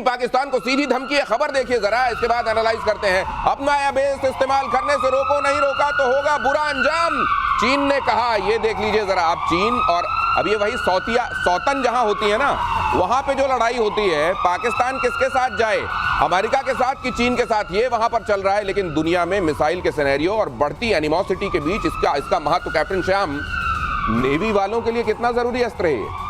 पाकिस्तान को सीधी धमकी है, खबर देखिए जरा, इसके बाद एनालाइज करते हैं। अपना एयरबेस इस्तेमाल करने से रोको, नहीं रोका तो होगा बुरा अंजाम, चीन ने कहा। ये देख लीजिए जरा आप, चीन और अब ये वही सौतन जहां होती है ना, वहां पे जो लड़ाई होती है, पाकिस्तान किसके साथ जाए, अमेरिका के साथ कि चीन के साथ, ये वहां पर चल रहा है। लेकिन दुनिया में मिसाइल के सिनेरियो और बढ़ती एनिमोसिटी के बीच इसका महत्व, कैप्टन श्याम, नेवी वालों के लिए कितना जरूरी अस्त्र है ये?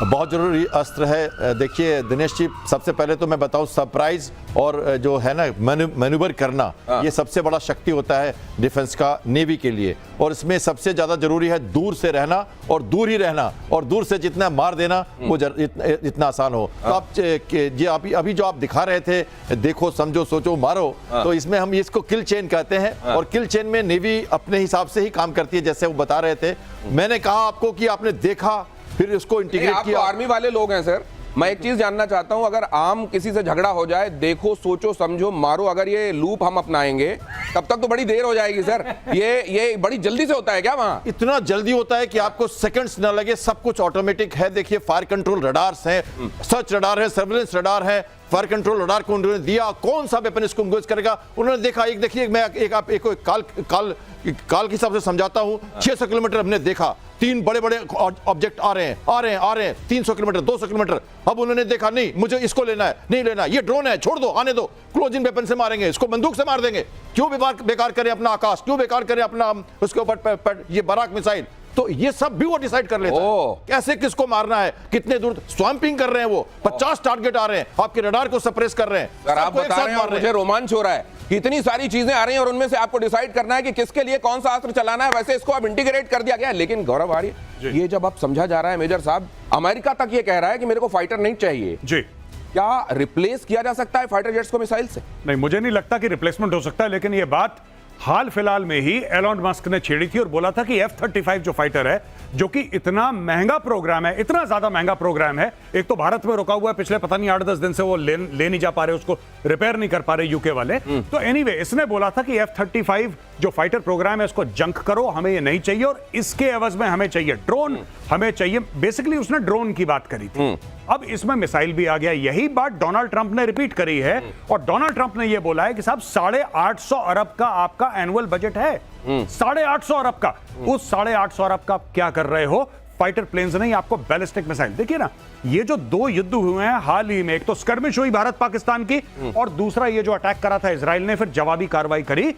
बहुत जरूरी अस्त्र है। देखिए दिनेश जी, सबसे पहले तो मैं बताऊं, सरप्राइज और जो है ना मैन्यूवर करना, ये सबसे बड़ा शक्ति होता है डिफेंस का नेवी के लिए। और इसमें सबसे ज्यादा जरूरी है दूर से रहना और दूर ही रहना, और दूर से जितना मार देना वो इतना आसान हो। तो आप ये अभी जो आप दिखा रहे थे, देखो समझो सोचो मारो, तो इसमें हम इसको किल चेन कहते हैं। और किल चेन में नेवी अपने हिसाब से ही काम करती है, जैसे वो बता रहे थे। मैंने कहा आपको कि आपने देखा, फिर उसको इंटीग्रेट किया। आप आर्मी वाले लोग हैं सर, मैं एक चीज जानना चाहता हूं, अगर आम किसी से झगड़ा हो जाए, देखो सोचो समझो मारो, अगर ये लूप हम अपनाएंगे तब तक तो बड़ी देर हो जाएगी सर। ये बड़ी जल्दी से होता है क्या वहां? इतना जल्दी होता है कि आपको सेकंड्स ना लगे, सब कुछ ऑटोमेटिक है। देखिए फायर कंट्रोल रडार्स हैं, सर्च रडार है, सर्विलेंस रडार है। फायर कंट्रोल रडार को उन्होंने दिया, कौन सा वेपन इसको इंगेज करेगा उन्होंने देखा। एक देखिए, मैं एक काल के हिसाब से समझाता हूं। 600 किलोमीटर हमने देखा, 3 बड़े-बड़े ऑब्जेक्ट आ रहे हैं 300 किलोमीटर, 200 किलोमीटर। अब उन्होंने देखा, नहीं मुझे इसको लेना है, नहीं लेना, ये ड्रोन है, छोड़ दो, आने दो, क्लोजिंग वेपन से मारेंगे इसको, बंदूक से मार देंगे। क्यों बेकार करें अपना आकाश, क्यों बेकार करें अपना उसके ऊपर ये बराक मिसाइल। तो ये सब भी वो डिसाइड कर लेता है, कैसे किसको मारना है, कितने दूर स्वैम्पिंग कर रहे हैं वो। 50 टारगेट आ रहे हैं, आपके रडार को सप्रेस कर रहे हैं। सर आप बता रहे हैं, मुझे रोमांच हो रहा है, इतनी सारी चीजें आ रही हैं और उनमें से आपको डिसाइड करना है कि किसके लिए कौन सा अस्त्र चलाना है। वैसे इसको अब इंटीग्रेट कर दिया गया है। लेकिन गौरव आर्य, ये जब अब समझा जा रहा है मेजर साहब, अमेरिका तक ये कह रहा है कि मेरे को फाइटर नहीं चाहिए जी, क्या रिप्लेस किया जा सकता है फाइटर जेट्स को मिसाइल से? नहीं, मुझे नहीं लगता कि रिप्लेसमेंट हो सकता है। लेकिन ये बात हाल फिलहाल में ही एलोन मस्क ने छेड़ी थी और बोला था कि F-35 जो फाइटर है, जो कि इतना महंगा प्रोग्राम है, इतना ज्यादा महंगा प्रोग्राम है, एक तो भारत में रुका हुआ है पिछले पता नहीं 8-10 दिन से, वो ले नहीं जा पा रहे, उसको रिपेयर नहीं कर पा रहे यूके वाले। तो एनीवे, इसने बोला था कि F-35 जो फाइटर प्रोग्राम है इसको जंक करो, हमें ये नहीं चाहिए, और इसके एवज में हमें चाहिए ड्रोन, हमें चाहिए। बेसिकली उसने ड्रोन की बात करी थी। अब इसमें मिसाइल भी आ गया। यही बात डोनाल्ड ट्रंप ने रिपीट करी है, और डोनाल्ड ट्रंप ने यह बोला है कि साहब 850 अरब का आपका एनुअल बजट है, 850 अरब का। उस 850 अरब का क्या कर रहे हो? फाइटर प्लेन्स नहीं, आपको बैलिस्टिक मिसाइल। देखिए ना, ये जो 2 युद्ध हुए हैं हाल ही में, एक तो स्कर्मिश हुई भारत पाकिस्तान की, और दूसरा ये जो अटैक करा था इजराइल ने, फिर जवाबी कार्रवाई करी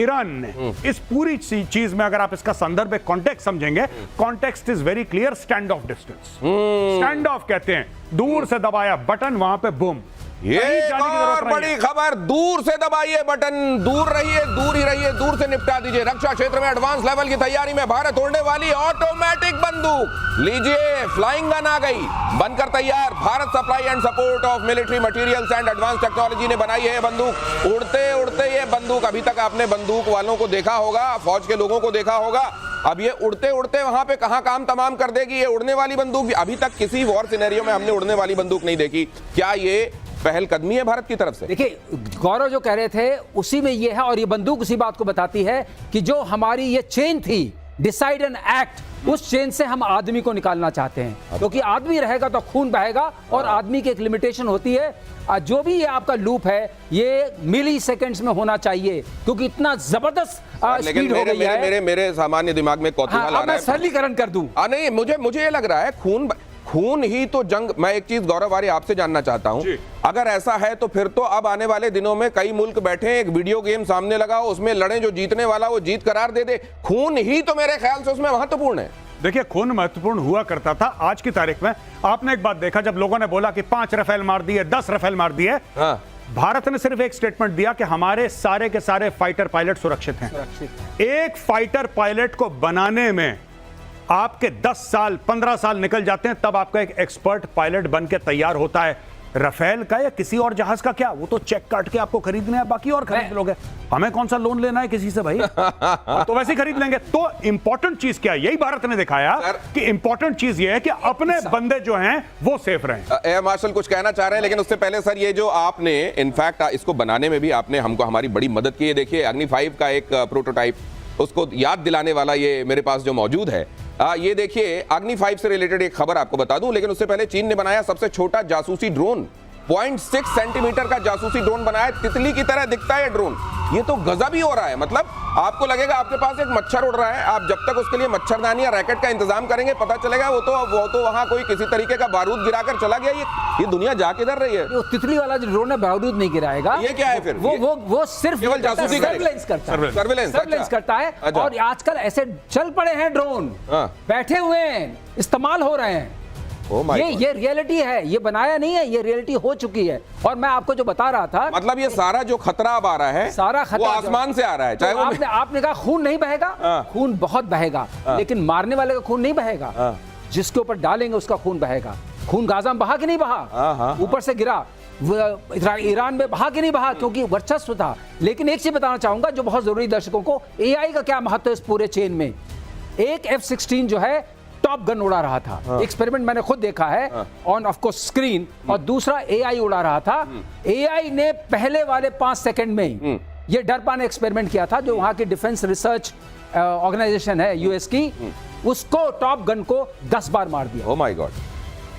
ईरान ने। इस पूरी चीज में अगर आप इसका संदर्भ, कॉन्टेक्स्ट समझेंगे, context is very clear. Stand of distance, stand of कहते हैं, दूर से दबाया बटन, वहां पे बूम। ये और बड़ी खबर, दूर से दबाइए बटन, दूर रहिए, दूर ही रहिए, दूर से निपटा दीजिए। रक्षा क्षेत्र में एडवांस लेवल की तैयारी में भारत उड़ने वाली ऑटोमेटिक बंदूक, लीजिए फ्लाइंग गन आ गई, बनकर तैयार। Bharat supply and support of military materials and advance technology ने बनाई है बंदूक। उड़ते उड़ते ये बंदूक, अभी तक आपने बंदूक वालों को देखा होगा, फौज के लोगों को देखा होगा, अब ये उड़ते उड़ते वहां पे कहां काम तमाम कर देगी ये उड़ने वाली बंदूक। अभी तक किसी वॉर सिनेरियो में हमने उड़ने वाली बंदूक नहीं देखी। क्या ये पहल कदमी है भारत की तरफ से? देखिए, गौरव जो कह रहे थे उसी में ये है, और ये बंदूक उसी बात को बताती है कि जो हमारी ये चेन थी, डिसाइड एंड एक्ट, उस चेन से हम आदमी को निकालना चाहते हैं। क्योंकि आदमी रहेगा तो खून बहेगा, और आदमी की एक लिमिटेशन होती है। जो भी ये आपका लूप है, ये मिली सेकेंड्स में होना चाहिए, क्योंकि इतना जबरदस्त स्पीड हो गई है। मेरे सामान्य दिमाग में कौतूहल आ रहा है। मैं सरलीकरण कर दूं। नहीं, मुझे ये लग रहा है खून ही तो जंग। मैं एक चीज गौरव आर्य आपसे जानना चाहता हूं, अगर ऐसा है तो फिर तो अब आने वाले दिनों में कई मुल्क बैठे, एक वीडियो गेम सामने लगाओ, उसमें लड़े, जो जीतने वाला वो जीत करार दे दे। खून ही तो मेरे ख्याल से उसमें महत्वपूर्ण है। देखिए, खून महत्वपूर्ण हुआ करता था। आज की तारीख में आपने एक बात देखा, जब लोगों ने बोला कि 5 राफेल मार दिए, 10 राफेल मार दिए, भारत ने सिर्फ एक स्टेटमेंट दिया कि हमारे सारे के सारे फाइटर पायलट सुरक्षित हैं। एक फाइटर पायलट को बनाने में आपके 10 साल 15 साल निकल जाते हैं, तब आपका एक एक्सपर्ट पायलट बन के तैयार होता है। राफेल का या किसी और जहाज का क्या, वो तो चेक काट के आपको खरीदने हैं, बाकी और खरीद लोगे। हमें कौन सा लोन लेना है किसी से भाई? तो वैसे ही खरीद लेंगे। तो इंपॉर्टेंट चीज क्या है, यही भारत ने दिखाया कि इंपॉर्टेंट चीज ये है कि अपने बंदे जो हैं वो सेफ रहें। एयर मार्शल कुछ कहना चाह रहे हैं, लेकिन उससे पहले सर, ये जो आपने इनफैक्ट इसको बनाने में भी आपने हमको हमारी बड़ी मदद की है। देखिए, अग्नि 5 का एक प्रोटोटाइप, उसको याद दिलाने वाला ये मेरे पास जो मौजूद है, ये देखिए, अग्नि 5 से रिलेटेड एक खबर आपको बता दूं, लेकिन उससे पहले चीन ने बनाया सबसे छोटा जासूसी ड्रोन। 0.6 सेंटीमीटर का जासूसी ड्रोन बनाया है, तितली की तरह दिखता है ये ड्रोन। ये तो गजब ही हो रहा है। मतलब आपको लगेगा आपके पास एक मच्छर उड़ रहा है, आप जब तक उसके लिए मच्छरदानी या रैकेट का इंतजाम करेंगे पता चलेगा वो तो वहां कोई किसी तरीके का बारूद गिराकर चला गया। ये दुनिया जा किधर रही है? वो तितली वाला जो ड्रोन है बारूद नहीं गिराएगा। ये क्या है फिर? वो सिर्फ केवल जासूसी सर्विलेंस करता है, सर्विलेंस करता है। अच्छा। और आजकल ऐसे चल पड़े हैं ड्रोन, हाँ। बैठे हुए हैं, इस्तेमाल हो रहे हैं। Oh my God। ये रियलिटी है, ये बनाया नहीं है, ये रियलिटी हो चुकी है। और मैं आपको जो बता रहा था, मतलब ये सारा जो खतरा अब आ रहा है, सारा खतरा वो आसमान से आ रहा है। चाहे तो वो आपने कहा खून नहीं बहेगा, हाँ। खून बहुत बहेगा, लेकिन मारने वाले का खून नहीं बहेगा, जिसके ऊपर डालेंगे उसका खून बहेगा। खून गाजा में बहा कि नहीं बहा? ऊपर से गिरा, ईरान में बहा कि नहीं बहा? क्योंकि वर्चस्व था। लेकिन एक चीज बताना चाहूंगा जो बहुत जरूरी दर्शकों को, एआई का क्या महत्व है इस पूरे चेन में। एक F-16 जो है टॉप गन उड़ा रहा था, एक्सपेरिमेंट मैंने खुद देखा है ऑन ऑफ कोर्स स्क्रीन, और दूसरा एआई उड़ा रहा था। एआई ने पहले वाले 5 सेकंड में ही ये डरपा ने एक्सपेरिमेंट किया था, जो वहां की डिफेंस रिसर्च ऑर्गेनाइजेशन है यूएस की, उसको टॉप गन को 10 बार मार दिया। Oh my God.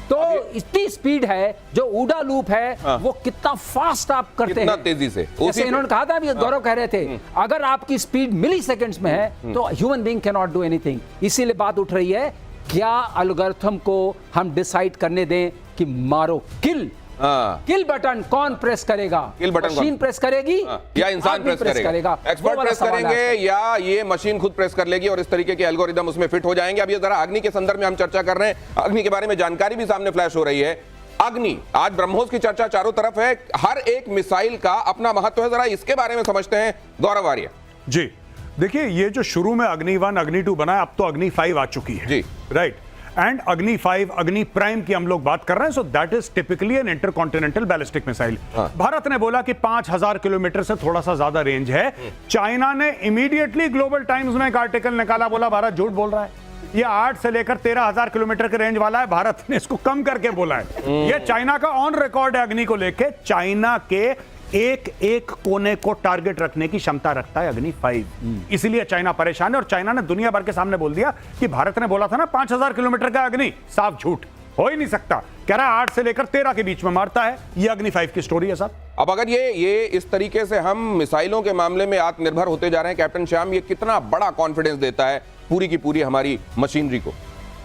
तो इतनी स्पीड है, जो ऊडा लूप है वो कितना फास्ट आप करते कितना हैं, तेजी से। जैसे इन्होंने कहा था, अभी गौरव कह रहे थे, अगर आपकी स्पीड मिली सेकेंड्स में है तो human being can not do anything. इसीलिए बात उठ रही है, क्या एल्गोरिथम को हम डिसाइड करने दें कि मारो, किल बटन कौन प्रेस करेगा? किल बटन मशीन प्रेस करेगी या इंसान प्रेस करेगा? एक्सपर्ट प्रेस करेंगे या ये मशीन खुद प्रेस कर लेगी और इस तरीके के एल्गोरिदम उसमें फिट हो जाएंगे? अब ये जरा अग्नि के संदर्भ में हम चर्चा कर रहे हैं, अग्नि के बारे में जानकारी भी सामने फ्लैश हो रही है। अग्नि, आज ब्रह्मोस की चर्चा चारों तरफ है, हर एक मिसाइल का अपना महत्व है, जरा इसके बारे में समझते हैं गौरव आर्य जी। देखिए, ये जो शुरू में अग्नि 1 अग्नि 2 बना है, अब तो अग्नि 5 आ चुकी है जी, राइट। एंड अग्नि 5 अग्नि प्राइम की हम लोग बात कर रहे हैं। So that is typically an intercontinental ballistic missile. Bharat ने बोला कि 5000 किलोमीटर से थोड़ा सा ज्यादा रेंज है। चाइना ने इमीडिएटली ग्लोबल टाइम्स में एक आर्टिकल निकाला, बोला भारत झूठ बोल रहा है, ये 8 से लेकर 13,000 किलोमीटर के रेंज वाला है, भारत ने इसको कम करके बोला है। ये चाइना का ऑन रिकॉर्ड है अग्नि को लेके। चाइना के एक एक कोने को टारगेट रखने की क्षमता रखता है अग्नि 5, इसलिए चाइना परेशान है। और चाइना ने दुनिया भर के सामने बोल दिया कि भारत ने बोला था ना 5000 किलोमीटर का अग्नि, साफ झूठ, हो ही नहीं सकता। कह रहा है 8 से लेकर 13 के बीच में मारता है। ये अग्नि 5 की स्टोरी है साहब। अब अगर ये इस तरीके से हम मिसाइलों के मामले में आत्मनिर्भर होते जा रहे हैं, कैप्टन श्याम, ये कितना बड़ा कॉन्फिडेंस देता है पूरी की पूरी हमारी मशीनरी को?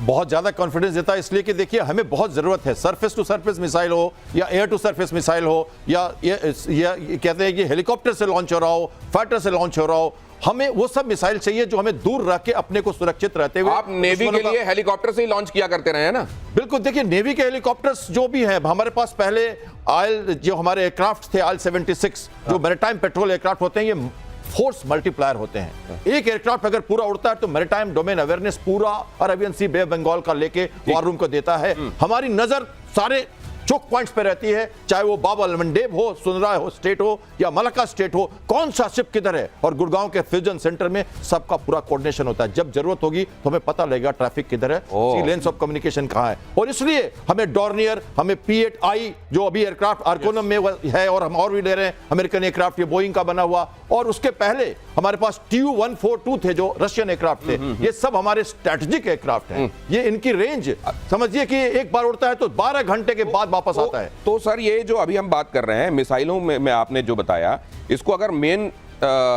बहुत ज्यादा कॉन्फिडेंस देता है, इसलिए कि देखिए हमें बहुत जरूरत है, सरफेस टू सरफेस मिसाइल हो या एयर टू सरफेस मिसाइल हो, या कहते हैं कि हेलीकॉप्टर से लॉन्च हो रहा हो, फाइटर से लॉन्च हो रहा हो, हमें वो सब मिसाइल चाहिए जो हमें दूर रख के अपने को सुरक्षित रहते हुए। आप नेवी के लिए हेलीकॉप्टर से ही लॉन्च किया करते रहे हैं ना? बिल्कुल। देखिए, नेवी के हेलीकॉप्टर्स जो भी हैं, हमारे पास पहले जो हमारे एयरक्राफ्ट थे IL-76, जो मैरीटाइम पेट्रोल एयरक्राफ्ट होते हैं, ये फोर्स मल्टीप्लायर होते हैं। एक एयरक्राफ्ट अगर पूरा उड़ता है तो मैरीटाइम डोमेन अवेयरनेस पूरा Arabian sea, bay of Bengal का लेके वॉर रूम को देता है। हमारी नजर सारे चोक पॉइंट्स पे रहती है, चाहे वो बाब अल मंडेब हो, सुनरा हो स्टेट हो, या मलक्का स्टेट हो, कौन सा शिप किधर है। और गुड़गांव के फ्यूजन सेंटर में सबका पूरा कोऑर्डिनेशन होता है। जब जरूरत होगी तो हमें पता लगेगा ट्रैफिक किधर है, सी लेंस ऑफ कम्युनिकेशन कहां है। और इसलिए हमें डॉर्नियर, हमें P-8I जो अभी एयरक्राफ्ट आर्कोनम में है, और हम और भी ले रहे हैं अमेरिकन एयरक्राफ्ट, ये बोइंग का बना हुआ, और उसके पहले हमारे पास Tu-142 थे जो रशियन एयरक्राफ्ट थे। ये सब हमारे स्ट्रेटेजिक एयरक्राफ्ट हैं। ये इनकी रेंज समझिए कि एक बार उड़ता है तो 12 घंटे के बाद वापस आता है। तो सर, ये जो अभी हम बात कर रहे हैं मिसाइलों में आपने जो बताया, इसको अगर मेन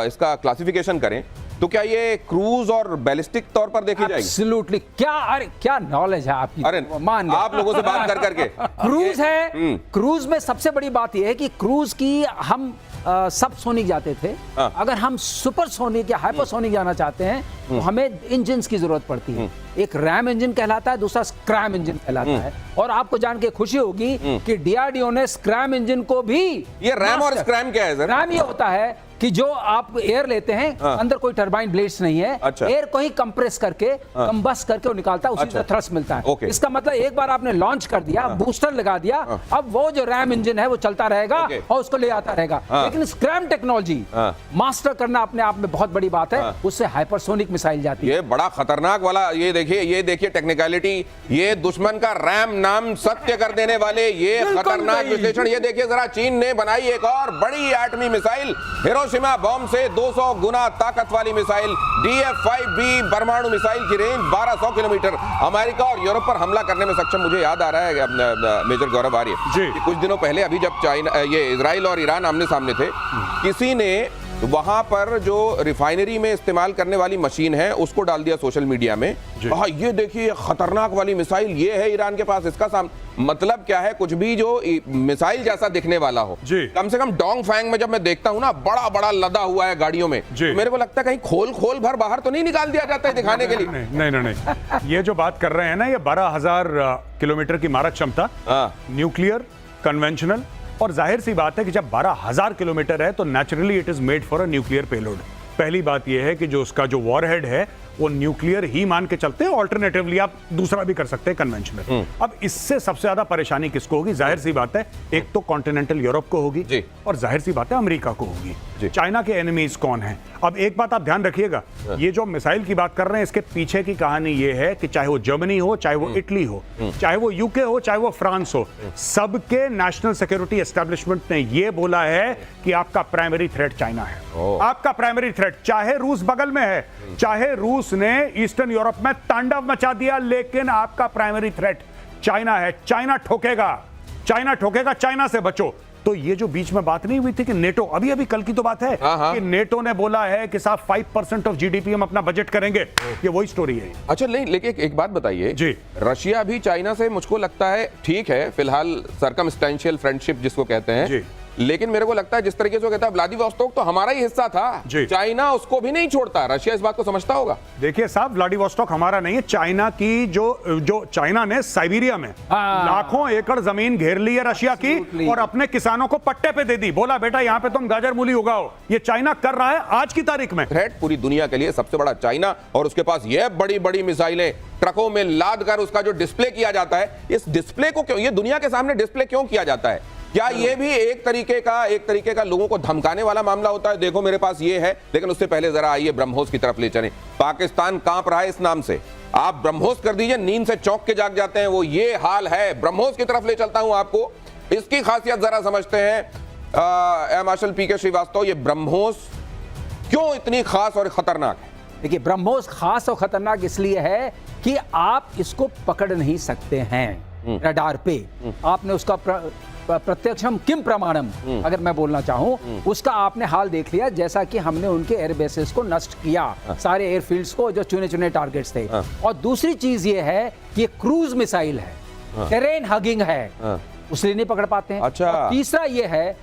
इसका क्लासिफिकेशन करें तो क्या ये क्रूज और बैलिस्टिक तौर पर देखी जाएगी? एब्सोल्युटली। क्या नॉलेज है आपकी, अरे मान गए। आप लोगों से बात कर करके क्रूज है। क्रूज में सबसे बड़ी बात यह है कि क्रूज की हम सब सोनिक जाते थे, अगर हम सुपर सोनिक या हाइपरसोनिक जाना चाहते हैं तो हमें इंजन की जरूरत पड़ती है। एक रैम इंजन कहलाता है, दूसरा स्क्रैम इंजन कहलाता है। और आपको जान के खुशी होगी कि DRDO ने स्क्रैम इंजन को भी, ये रैम और स्क्रैम क्या है सर? रैम ये होता है कि जो आप एयर लेते हैं, अंदर कोई टरबाइन ब्लेड्स नहीं है, अच्छा। एयर को ही कंप्रेस करके कंबस्ट करके वो निकालता है, उसी से थ्रस्ट मिलता है। ओके। इसका मतलब एक बार आपने लॉन्च कर दिया, बूस्टर लगा दिया, अब वो जो रैम इंजन है वो चलता रहेगा और उसको ले आता रहेगा। लेकिन स्क्रैम टेक्नोलॉजी मास्टर करना अपने आप में बहुत बड़ी बात है, उससे हाइपरसोनिक मिसाइल जाती है। ये बड़ा खतरनाक वाला, ये देखिए टेक्निकलिटी, ये दुश्मन का रैम नाम सत्य कर देने वाले ये खतरनाक विश्लेषण। ये देखिए जरा, चीन ने बनाई एक और बड़ी एटमी मिसाइल, हिरोशिमा हिरोशिमा बॉम्ब से 200 गुना ताकत वाली मिसाइल DF-5B परमाणु मिसाइल की रेंज 1200 किलोमीटर अमेरिका और यूरोप पर हमला करने में सक्षम। मुझे याद आ रहा है मेजर गौरव आर्य जी। कि कुछ दिनों पहले अभी जब चाइना ये इजराइल और ईरान आमने सामने थे, किसी ने वहां पर जो रिफाइनरी में इस्तेमाल करने वाली मशीन है उसको डाल दिया सोशल मीडिया में, कहा ये देखिए खतरनाक वाली मिसाइल ये है ईरान के पास, इसका मतलब क्या है, कुछ भी जो मिसाइल जैसा दिखने वाला हो। कम से कम डोंग फैंग में जब मैं देखता हूं ना, बड़ा बड़ा लदा हुआ है गाड़ियों में, तो मेरे को लगता है कहीं खोल भर बाहर तो नहीं निकाल दिया जाता है दिखाने के लिए। नहीं, ये जो बात कर रहे हैं ना, ये 12,000 किलोमीटर की मारक क्षमता, न्यूक्लियर, कन्वेंशनल, और जाहिर सी बात है कि जब 12,000 किलोमीटर है तो naturally it is made for a nuclear payload. पहली बात यह है कि जो उसका जो वॉरहेड है वो न्यूक्लियर ही मान के चलते हैं, ऑल्टरनेटिवली आप दूसरा भी कर सकते हैं, कन्वेंशनल। अब इससे सबसे ज्यादा परेशानी किसको होगी? जाहिर सी बात है, एक तो कॉन्टिनेंटल यूरोप को होगी और जाहिर सी बात है अमेरिका को होगी। चाइना के एनिमीज कौन हैं? अब एक बात आप ध्यान रखिएगा, ये जो मिसाइल की बात कर रहे हैं इसके पीछे की कहानी ये है कि चाहे वो जर्मनी हो, चाहे वो इटली हो, चाहे वो यूके हो, चाहे वो फ्रांस हो, सबके नेशनल सिक्योरिटी एस्टेब्लिशमेंट ने ये बोला है कि आपका प्राइमरी थ्रेट चाइना है। आपका प्राइमरी थ्रेट, चाहे रूस बगल में है, चाहे रूस ने ईस्टर्न यूरोप में तांडव मचा दिया, लेकिन आपका प्राइमरी थ्रेट चाइना है। चाइना ठोकेगा, चाइना ठोकेगा, चाइना से बचो। तो ये जो बीच में बात नहीं हुई थी कि नेटो, अभी कल की तो बात है कि नेटो ने बोला है कि साहब 5% ऑफ जीडीपी हम अपना बजट करेंगे, ये वही स्टोरी है। अच्छा, नहीं, लेकिन एक बात बताइए जी, रशिया भी चाइना से मुझको लगता है ठीक है फिलहाल सर्कमस्टेंशियल फ्रेंडशिप जिसको कहते हैं जी, लेकिन मेरे को लगता है जिस तरीके से कहता है व्लादिवोस्टोक तो हमारा ही हिस्सा था, चाइना उसको भी नहीं छोड़ता। रशिया इस बात को समझता होगा। देखिए साहब, व्लादिवोस्टोक हमारा नहीं है, चाइना की जो चाइना ने साइबेरिया में लाखों एकड़ जमीन घेर ली है रशिया की और अपने किसानों को पट्टे पे दे दी, बोला बेटा यहाँ पे तुम गाजर मूली उगाओ। ये चाइना कर रहा है आज की तारीख में। थ्रेट पूरी दुनिया के लिए सबसे बड़ा चाइना, और उसके पास ये बड़ी बड़ी मिसाइलें ट्रकों में लाद कर उसका जो डिस्प्ले किया जाता है, इस डिस्प्ले को क्यों, ये दुनिया के सामने डिस्प्ले क्यों किया जाता है? क्या ये भी एक तरीके का लोगों को धमकाने वाला मामला होता है? देखो मेरे पास ये है, लेकिन उससे पहले जरा आइए ब्रह्मोस की तरफ ले चलें। पाकिस्तान कांप रहा है इस नाम से, आप ब्रह्मोस कर दीजिए, नींद से चौंक के जाग जाते हैं, वो ये हाल है। ब्रह्मोस की तरफ ले चलता हूं आपको, इसकी खासियत जरा समझते हैं। मार्शल पीके श्रीवास्तव, ये ब्रह्मोस क्यों इतनी खास और खतरनाक है? देखिए, ब्रह्मोस खास और खतरनाक इसलिए है कि आप इसको पकड़ नहीं सकते हैं रडार पे। आपने उसका प्रत्यक्षम किम प्रमाणम अगर मैं बोलना चाहूं, उसका आपने हाल देख लिया, जैसा कि हमने उनके एयर बेसेस को नष्ट किया, सारे एयरफील्ड्स को जो चुने टारगेट्स थे। और दूसरी चीज ये है कि क्रूज मिसाइल है, टेरेन हगिंग है, उसलिए नहीं पकड़ पाते हैं। अच्छा। तीसरा ये है